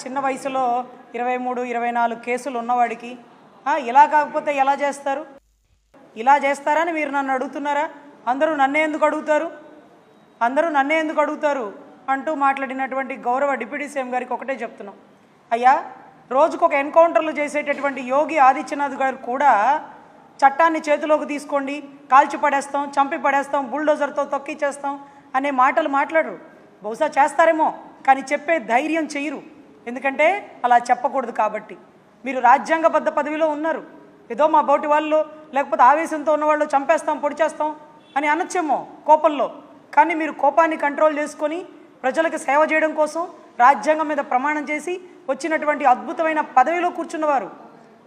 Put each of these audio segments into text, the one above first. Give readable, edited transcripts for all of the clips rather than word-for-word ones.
చిన్న వయసులో 23, 24 కేసులు ఉన్నవాడికి ఇలా కాకపోతే ఎలా చేస్తారు? ఇలా చేస్తారని మీరు నన్ను అడుగుతున్నారా? అందరూ నన్నే ఎందుకు అడుగుతారు అంటూ మాట్లాడినటువంటి గౌరవ డిప్యూటీ సీఎం గారికి ఒకటే చెప్తున్నాం. అయ్యా, రోజుకొక ఎన్కౌంటర్లు చేసేటటువంటి యోగి ఆదిత్యనాథ్ గారు కూడా చట్టాన్ని చేతిలోకి తీసుకోండి, కాల్చి పడేస్తాం, చంపి పడేస్తాం, బుల్డోజర్తో తొక్కిచ్చేస్తాం అనే మాటలు మాట్లాడరు. బహుశా చేస్తారేమో, కానీ చెప్పే ధైర్యం చేయరు. ఎందుకంటే అలా చెప్పకూడదు కాబట్టి. మీరు రాజ్యాంగబద్ధ పదవిలో ఉన్నారు. ఏదో మా బోటి వాళ్ళు లేకపోతే ఆవేశంతో ఉన్నవాళ్ళు చంపేస్తాం, పొడి చేస్తాం అని అనొచ్చేమో కోపంలో. కానీ మీరు కోపాన్ని కంట్రోల్ చేసుకొని ప్రజలకు సేవ చేయడం కోసం రాజ్యాంగం మీద ప్రమాణం చేసి వచ్చినటువంటి అద్భుతమైన పదవిలో కూర్చున్నవారు.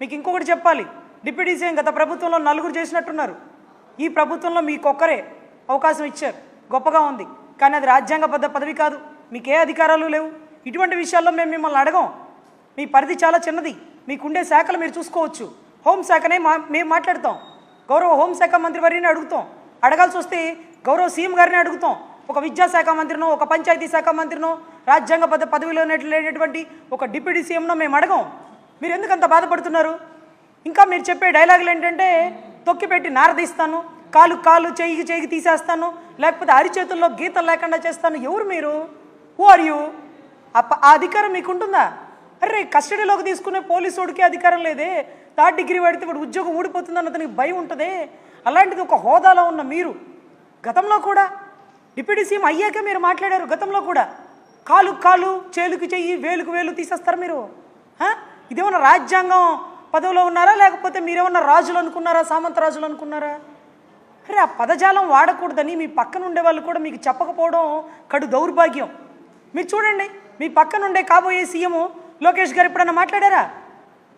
మీకు ఇంకొకటి చెప్పాలి, డిప్యూటీ సీఎం గత ప్రభుత్వంలో 4 చేసినట్టున్నారు. ఈ ప్రభుత్వంలో మీకొక్కరే అవకాశం ఇచ్చారు, గొప్పగా ఉంది. కానీ అది రాజ్యాంగబద్ధ పదవి కాదు, మీకే అధికారాలు లేవు. ఇటువంటి విషయాల్లో మేము మిమ్మల్ని అడగం. మీ పరిధి చాలా చిన్నది, మీకుండే శాఖలు మీరు చూసుకోవచ్చు. హోంశాఖనే మేము మాట్లాడతాం, గౌరవ హోంశాఖ మంత్రి వారిని అడుగుతాం. అడగాల్సి వస్తే గౌరవ సీఎం గారిని అడుగుతాం. ఒక విద్యాశాఖ మంత్రినో, ఒక పంచాయతీ శాఖ మంత్రినో, రాజ్యాంగబద్ధ పదవిలో లేనటువంటి ఒక డిప్యూటీ సీఎంనో మేము అడగం. మీరు ఎందుకు అంత బాధపడుతున్నారు? ఇంకా మీరు చెప్పే డైలాగులు ఏంటంటే తొక్కిపెట్టి నారదీస్తాను, కాలు చేయికి తీసేస్తాను, లేకపోతే అరిచేతుల్లో గీతలు లేకుండా చేస్తాను. ఎవరు మీరు? Who are you? ఆ అధికారం మీకుంటుందా? అరే, కస్టడీలోకి తీసుకునే పోలీసుడికి అధికారం లేదే. 3rd డిగ్రీ పడితే ఇప్పుడు ఉద్యోగం ఊడిపోతుందని అతనికి భయం ఉంటుంది. అలాంటిది ఒక హోదాలో ఉన్న మీరు గతంలో కూడా డిప్యూటీ సీఎం అయ్యాక మీరు మాట్లాడారు. గతంలో కూడా కాలు చేలుకు చెయ్యి, వేలుకు వేలు తీసేస్తారు మీరు. ఇదేమన్నా రాజ్యాంగం పదవిలో ఉన్నారా, లేకపోతే మీరేమన్నా రాజులు అనుకున్నారా, సామంత రాజులు అనుకున్నారా? అరే, ఆ పదజాలం వాడకూడదని మీ పక్కన ఉండే వాళ్ళు కూడా మీకు చెప్పకపోవడం కడు దౌర్భాగ్యం. మీరు చూడండి, మీ పక్కన ఉండే కాబోయే సీఎం లోకేష్ గారు ఎప్పుడన్నా మాట్లాడారా?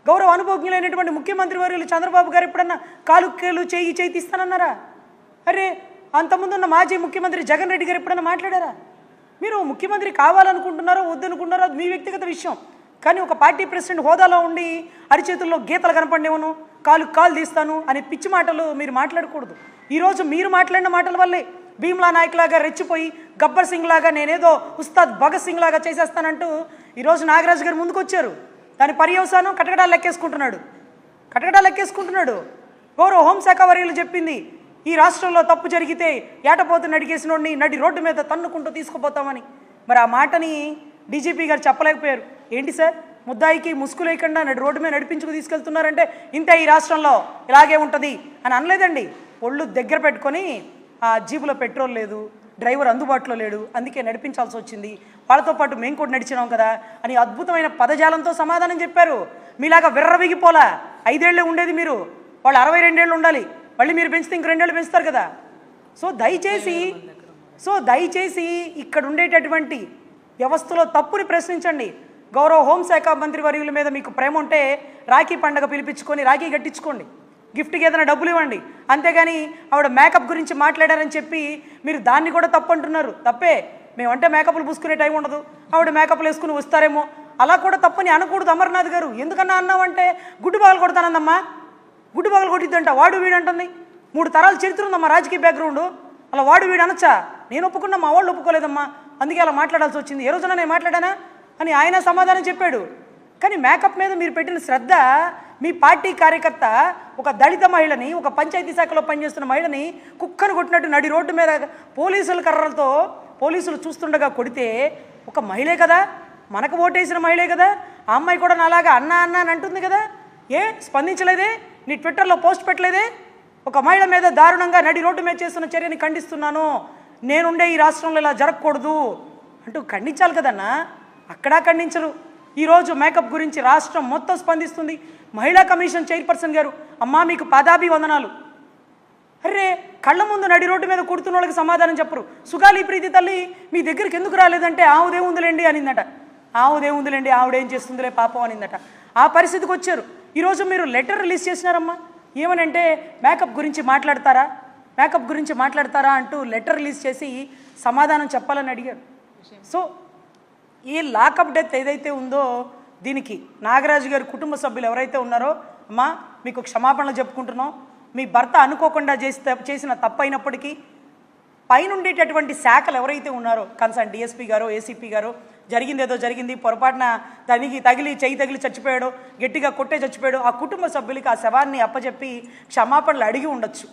గౌరవ అనుభవజ్ఞులైనటువంటి ముఖ్యమంత్రి వర్యులు చంద్రబాబు గారు ఎప్పుడన్నా కాలు చేయి తీస్తానన్నారా? అరే, అంతకుముందు ఉన్న మాజీ ముఖ్యమంత్రి జగన్ రెడ్డి గారు ఎప్పుడన్నా మాట్లాడారా? మీరు ముఖ్యమంత్రి కావాలనుకుంటున్నారో వద్దనుకుంటున్నారో అది మీ వ్యక్తిగత విషయం. కానీ ఒక పార్టీ ప్రెసిడెంట్ హోదాలో ఉండి అరిచేతుల్లో గీతలు కనపడేవను, కాలు తీస్తాను అనే పిచ్చి మాటలు మీరు మాట్లాడకూడదు. ఈరోజు మీరు మాట్లాడిన మాటల వల్లే భీమ్లా నాయక్ లాగా రెచ్చిపోయి గబ్బర్ సింగ్ లాగా నేనేదో ఉస్తాద్ భగత్ సింగ్ లాగా చేసేస్తానంటూ ఈరోజు నాగరాజు గారు ముందుకు వచ్చారు. దాని పర్యవసానం కటకటాలు లెక్కేసుకుంటున్నాడు. గౌరవ హోంశాఖ వర్యులు చెప్పింది, ఈ రాష్ట్రంలో తప్పు జరిగితే ఏటపోతు నడిగేసినోడిని నడి రోడ్డు మీద తన్నుకుంటూ తీసుకుపోతామని. మరి ఆ మాటని డీజీపీ గారు చెప్పలేకపోయారు. ఏంటి సార్, ముద్దాయికి ముసుగు లేకుండా నడి రోడ్డు మీద నడిపించుకు తీసుకెళ్తున్నారంటే ఇంతే, ఈ రాష్ట్రంలో ఇలాగే ఉంటుంది అని అనలేదండి. ఒళ్ళు దగ్గర పెట్టుకొని ఆ జీబులో పెట్రోల్ లేదు, డ్రైవర్ అందుబాటులో లేడు, అందుకే నడిపించాల్సి వచ్చింది, వాళ్ళతో పాటు మేము కూడా నడిచినాం కదా అని అద్భుతమైన పదజాలంతో సమాధానం చెప్పారు. మీలాగా విర్రవిగిపోలా. 5 ఏళ్ళే ఉండేది మీరు, వాళ్ళు 62 ఏళ్ళు ఉండాలి. మళ్ళీ మీరు పెంచితే ఇంక 2 ఏళ్ళు పెంచుతారు కదా. సో దయచేసి ఇక్కడ ఉండేటటువంటి వ్యవస్థలో తప్పుని ప్రశ్నించండి. గౌరవ హోంశాఖ మంత్రి వర్యుల మీద మీకు ప్రేమ ఉంటే రాఖీ పండగ పిలిపించుకొని రాఖీ కట్టించుకోండి, గిఫ్ట్కి ఏదైనా డబ్బులు ఇవ్వండి. అంతేగాని ఆవిడ మేకప్ గురించి మాట్లాడారని చెప్పి మీరు దాన్ని కూడా తప్పు అంటున్నారు. తప్పే, మేమంటే మేకప్లు పూసుకునే టైం ఉండదు, ఆవిడ మేకప్లు వేసుకుని వస్తారేమో, అలా కూడా తప్పని అనకూడదు. అమర్నాథ్ గారు ఎందుకన్నా అన్నావంటే గుడ్డు బాగలు కొడతానందమ్మా, గుడ్డు బాగలు కొట్టిద్దంట, వాడు వీడు అంటుంది. 3 తరాల చరిత్ర ఉందమ్మా రాజకీయ బ్యాక్గ్రౌండ్, అలా వాడు వీడు అనొచ్చా? నేను ఒప్పుకున్నా, మా వాళ్ళు ఒప్పుకోలేదమ్మా, అందుకే అలా మాట్లాడాల్సి వచ్చింది. ఏ రోజున నేను మాట్లాడానా అని ఆయన సమాధానం చెప్పాడు. కానీ మేకప్ మీద మీరు పెట్టిన శ్రద్ధ, మీ పార్టీ కార్యకర్త ఒక దళిత మహిళని, ఒక పంచాయతీ శాఖలో పనిచేస్తున్న మహిళని కుక్కను కొట్టినట్టు నడి రోడ్డు మీద పోలీసుల కర్రలతో పోలీసులు చూస్తుండగా కొడితే, ఒక మహిళే కదా, మనకు ఓటేసిన మహిళే కదా, ఆ అమ్మాయి కూడా నాలాగా అన్నా అని అంటుంది కదా, ఏ స్పందించలేదే? నీ ట్విట్టర్లో పోస్ట్ పెట్టలేదే? ఒక మహిళ మీద దారుణంగా నడి రోడ్డు మీద చేస్తున్న చర్యని ఖండిస్తున్నాను, నేనుండే ఈ రాష్ట్రంలో ఇలా జరగకూడదు అంటూ ఖండించాలి కదన్నా. అక్కడా ఖండించరు. ఈరోజు మేకప్ గురించి రాష్ట్రం మొత్తం స్పందిస్తుంది. మహిళా కమిషన్ చైర్పర్సన్ గారు, అమ్మా మీకు పాదాభివందనాలు. అరే, కళ్ళ ముందు నడి రోడ్డు మీద కుడుతున్న వాళ్ళకి సమాధానం చెప్పరు. సుగాలి ప్రీతి తల్లి మీ దగ్గరికి ఎందుకు రాలేదంటే ఆవుదేముందులేండి అనిందట. ఆవుదేముందులేండి, ఆవిడేం చేస్తుందిలే పాపం అనిందట. ఆ పరిస్థితికి వచ్చారు. ఈరోజు మీరు లెటర్ రిలీజ్ చేసినారమ్మా, ఏమనంటే మేకప్ గురించి మాట్లాడతారా అంటూ లెటర్ రిలీజ్ చేసి సమాధానం చెప్పాలని అడిగారు. సో ఈ లాకప్ డెత్ ఏదైతే ఉందో దీనికి నాగరాజు గారి కుటుంబ సభ్యులు ఎవరైతే ఉన్నారో, అమ్మా మీకు క్షమాపణలు చెప్పుకుంటున్నాం. మీ భర్త అనుకోకుండా చేసిన తప్పైనప్పటికీ పైన ఉండేటటువంటి శాఖలు ఎవరైతే ఉన్నారో కన్సర్న్ డిఎస్పీ గారో ఏసీపీ గారో జరిగిందేదో జరిగింది, పొరపాటున దానికి చెయ్యి తగిలి చచ్చిపోయాడు, గట్టిగా కొట్టే చచ్చిపోయాడు, ఆ కుటుంబ సభ్యులకి ఆ శవాన్ని అప్పచెప్పి క్షమాపణలు అడిగి ఉండొచ్చు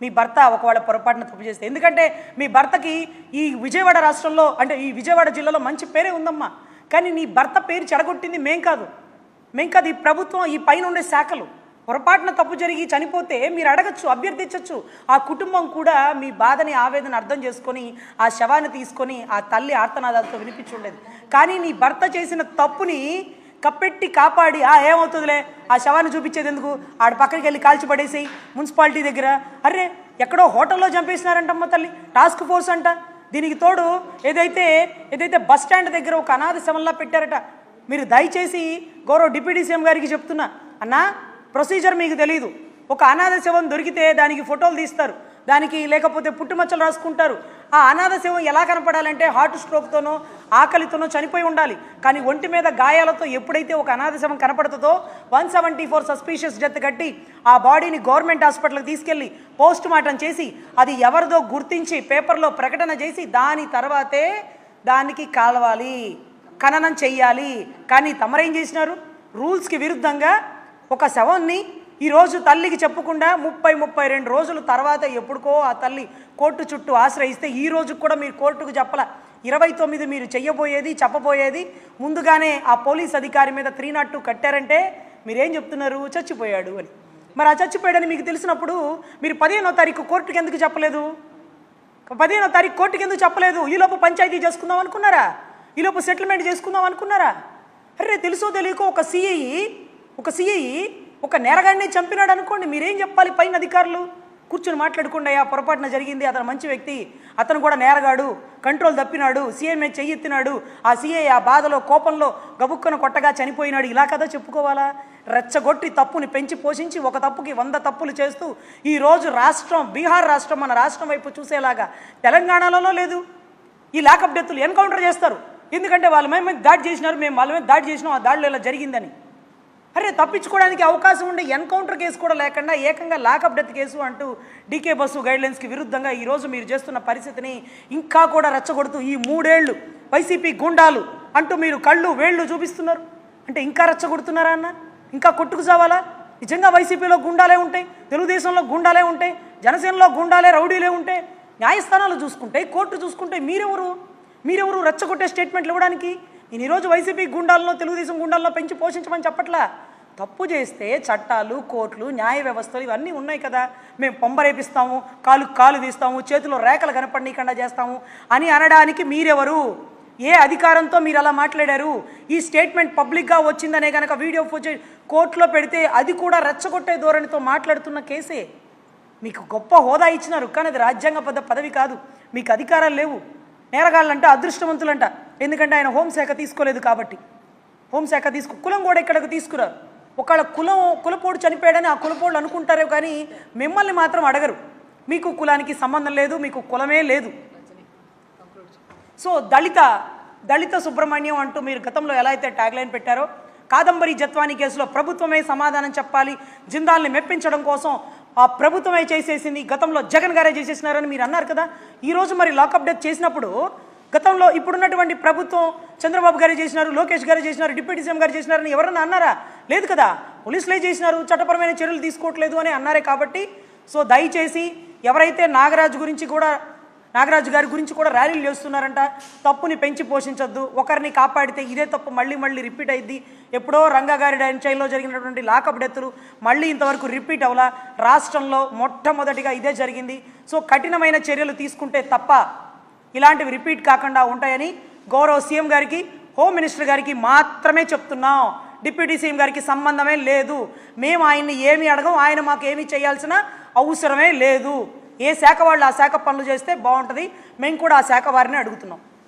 మీ భర్త ఒకవేళ పొరపాటున తప్పు చేస్తే. ఎందుకంటే మీ భర్తకి ఈ విజయవాడ రాష్ట్రంలో అంటే ఈ విజయవాడ జిల్లాలో మంచి పేరే ఉందమ్మా. కానీ నీ భర్త పేరు చెడగొట్టింది మేం కాదు ఈ ప్రభుత్వం, ఈ పైన ఉండే శాఖలు. పొరపాటున తప్పు జరిగి చనిపోతే మీరు అడగచ్చు, అభ్యర్థించవచ్చు. ఆ కుటుంబం కూడా మీ బాధని ఆవేదన అర్థం చేసుకొని ఆ శవాన్ని తీసుకొని ఆ తల్లి ఆర్తనాదాలతో వినిపించుండేది. కానీ నీ భర్త చేసిన తప్పుని కప్పెట్టి కాపాడి ఏమవుతుందిలే ఆ శవాన్ని చూపించేది ఎందుకు, ఆడ పక్కకి వెళ్ళి కాల్చిపడేసి మున్సిపాలిటీ దగ్గర అరే ఎక్కడో హోటల్లో చంపేసినారంటమ్మ తల్లి, టాస్క్ ఫోర్స్ అంట. దీనికి తోడు ఏదైతే బస్ స్టాండ్ దగ్గర ఒక అనాథ శవంలా పెట్టారట. మీరు దయచేసి గౌరవ డిప్యూటీ సీఎం గారికి చెప్తున్నా, అన్నా ప్రొసీజర్ మీకు తెలీదు. ఒక అనాథ శవం దొరికితే దానికి ఫోటోలు తీస్తారు, దానికి లేకపోతే పుట్టుమచ్చలు రాసుకుంటారు. ఆ అనాథ శవం ఎలా కనపడాలంటే హార్ట్ స్ట్రోక్తోనో ఆకలితోనో చనిపోయి ఉండాలి. కానీ ఒంటి మీద గాయాలతో ఎప్పుడైతే ఒక అనాథ శవం కనపడుతుందో 174 సస్పీషియస్ డెత్ కట్టి ఆ బాడీని గవర్నమెంట్ హాస్పిటల్కి తీసుకెళ్ళి పోస్ట్ మార్టం చేసి అది ఎవరిదో గుర్తించి పేపర్లో ప్రకటన చేసి దాని తర్వాతే దానికి కాలవాలి, ఖననం చెయ్యాలి. కానీ తమరేం చేసినారు, రూల్స్కి విరుద్ధంగా ఒక శవాన్ని ఈరోజు తల్లికి చెప్పకుండా 32 రోజుల తర్వాత ఎప్పుడుకో ఆ తల్లి కోర్టు చుట్టూ ఆశ్రయిస్తే ఈ రోజు కూడా మీరు కోర్టుకు చెప్పల. 29 మీరు చెయ్యబోయేది చెప్పబోయేది ముందుగానే ఆ పోలీస్ అధికారి మీద 302 కట్టారంటే మీరేం చెప్తున్నారు, చచ్చిపోయాడు అని. మరి ఆ చచ్చిపోయాడని మీకు తెలిసినప్పుడు మీరు 15వ తారీఖు కోర్టుకి ఎందుకు చెప్పలేదు? 15వ తారీఖు కోర్టుకి ఎందుకు చెప్పలేదు? ఈలోపు పంచాయతీ చేసుకుందాం అనుకున్నారా? ఈలోపు సెటిల్మెంట్ చేసుకుందాం అనుకున్నారా? అరే తెలుసో తెలియకో ఒక సిఐ ఒక నేరగాడిని చంపినాడు అనుకోండి, మీరేం చెప్పాలి? పైన అధికారులు కూర్చొని మాట్లాడుకుండా పొరపాటున జరిగింది, అతను మంచి వ్యక్తి, అతను కూడా నేరగాడు, కంట్రోల్ తప్పినాడు, సీఐ మీద చెయ్యెత్తినాడు, ఆ సీఐ ఆ బాధలో కోపంలో గబుక్కను కొట్టగా చనిపోయినాడు, ఇలా కదా చెప్పుకోవాలా? రెచ్చగొట్టి తప్పుని పెంచి పోషించి ఒక తప్పుకి 100 తప్పులు చేస్తూ ఈరోజు రాష్ట్రం బీహార్ రాష్ట్రం మన రాష్ట్రం వైపు చూసేలాగా తెలంగాణలో లేదు. ఈ లాకప్ డెత్తులు ఎన్కౌంటర్ చేస్తారు, ఎందుకంటే వాళ్ళ మీద దాడి చేసినారు, మేము వాళ్ళ మీద దాడి చేసినాం, ఆ దాడిలో ఇలా జరిగిందని. అరే తప్పించుకోవడానికి అవకాశం ఉండే ఎన్కౌంటర్ కేసు కూడా లేకుండా ఏకంగా లాకప్ డెత్ కేసు అంటూ డీకే బస్సు గైడ్లైన్స్కి విరుద్ధంగా ఈరోజు మీరు చేస్తున్న పరిస్థితిని ఇంకా కూడా రెచ్చగొడుతూ ఈ 3 ఏళ్ళు వైసీపీ గుండాలు అంటూ మీరు కళ్ళు వేళ్ళు చూపిస్తున్నారు. అంటే ఇంకా రెచ్చగొడుతున్నారా అన్న? ఇంకా కొట్టుకు చావాలా? నిజంగా వైసీపీలో గుండాలే ఉంటాయి, తెలుగుదేశంలో గుండాలే ఉంటాయి, జనసేనలో గుండాలే రౌడీలే ఉంటాయి, న్యాయస్థానాలు చూసుకుంటే కోర్టు చూసుకుంటే మీరెవరు రెచ్చగొట్టే స్టేట్మెంట్లు ఇవ్వడానికి? నేను ఈరోజు వైసీపీ గుండాలను తెలుగుదేశం గుండాలను పెంచి పోషించమని చెప్పట్లా. తప్పు చేస్తే చట్టాలు, కోర్టులు, న్యాయ వ్యవస్థలు ఇవన్నీ ఉన్నాయి కదా. మేము పొంబరేపిస్తాము, కాలు తీస్తాము, చేతిలో రేఖలు కనపడనీయకుండా చేస్తాము అని అనడానికి మీరెవరు? ఏ అధికారంతో మీరు అలా మాట్లాడారు? ఈ స్టేట్మెంట్ పబ్లిక్గా వచ్చిందనే కనుక వీడియో ఫుటేజ్ కోర్టులో పెడితే అది కూడా రెచ్చగొట్టే ధోరణితో మాట్లాడుతున్న కేసే. మీకు గొప్ప హోదా ఇచ్చినారు, కానీ అది రాజ్యాంగబద్ధ పదవి కాదు, మీకు అధికారాలు లేవు. నేరగాళ్ళంట అదృష్టవంతులంట, ఎందుకంటే ఆయన హోంశాఖ తీసుకోలేదు కాబట్టి. హోంశాఖ కులం కూడా ఇక్కడికి తీసుకురారు. ఒకళ్ళ కులపోడు చనిపోయాడని ఆ కులపోళ్ళు అనుకుంటారే కానీ మిమ్మల్ని మాత్రం అడగరు. మీకు కులానికి సంబంధం లేదు, మీకు కులమే లేదు. సో దళిత సుబ్రహ్మణ్యం అంటూ మీరు గతంలో ఎలా అయితే ట్యాగ్లైన్ పెట్టారో, కాదంబరి జత్వానీ కేసులో ప్రభుత్వమే సమాధానం చెప్పాలి, జిందాల్ని మెప్పించడం కోసం ఆ ప్రభుత్వమే చేసేసింది, గతంలో జగన్ గారే చేసేసినారని మీరు అన్నారు కదా. ఈరోజు మరి లాకప్ డెత్ చేసినప్పుడు గతంలో ఇప్పుడున్నటువంటి ప్రభుత్వం చంద్రబాబు గారే చేసినారు, లోకేష్ గారే చేసినారు, డిప్యూటీ సీఎం గారు చేసినారని ఎవరన్నా అన్నారా? లేదు కదా. పోలీసులే చేసినారు, చట్టపరమైన చర్యలు తీసుకోవట్లేదు అని అన్నారే. కాబట్టి సో దయచేసి ఎవరైతే నాగరాజు గారి గురించి కూడా ర్యాలీలు చేస్తున్నారంట, తప్పుని పెంచి పోషించొద్దు. ఒకరిని కాపాడితే ఇదే తప్పు మళ్ళీ రిపీట్ అయింది. ఎప్పుడో రంగాగారి డ్యాన్చైల్లో జరిగినటువంటి లాకప్ డెత్తులు మళ్ళీ ఇంతవరకు రిపీట్ అవ్వాలా. రాష్ట్రంలో మొట్టమొదటిగా ఇదే జరిగింది. సో కఠినమైన చర్యలు తీసుకుంటే తప్ప ఇలాంటివి రిపీట్ కాకుండా ఉంటాయని గౌరవ సీఎం గారికి, హోమ్ మినిస్టర్ గారికి మాత్రమే చెప్తున్నాం. డిప్యూటీ సీఎం గారికి సంబంధమే లేదు. మేము ఆయన్ని ఏమీ అడగం, ఆయన మాకు ఏమీ చేయాల్సిన అవసరమే లేదు. ఏ శాఖ వాళ్ళు ఆ శాఖ పనులు చేస్తే బాగుంటుంది, మేము కూడా ఆ శాఖ వారిని అడుగుతున్నాం.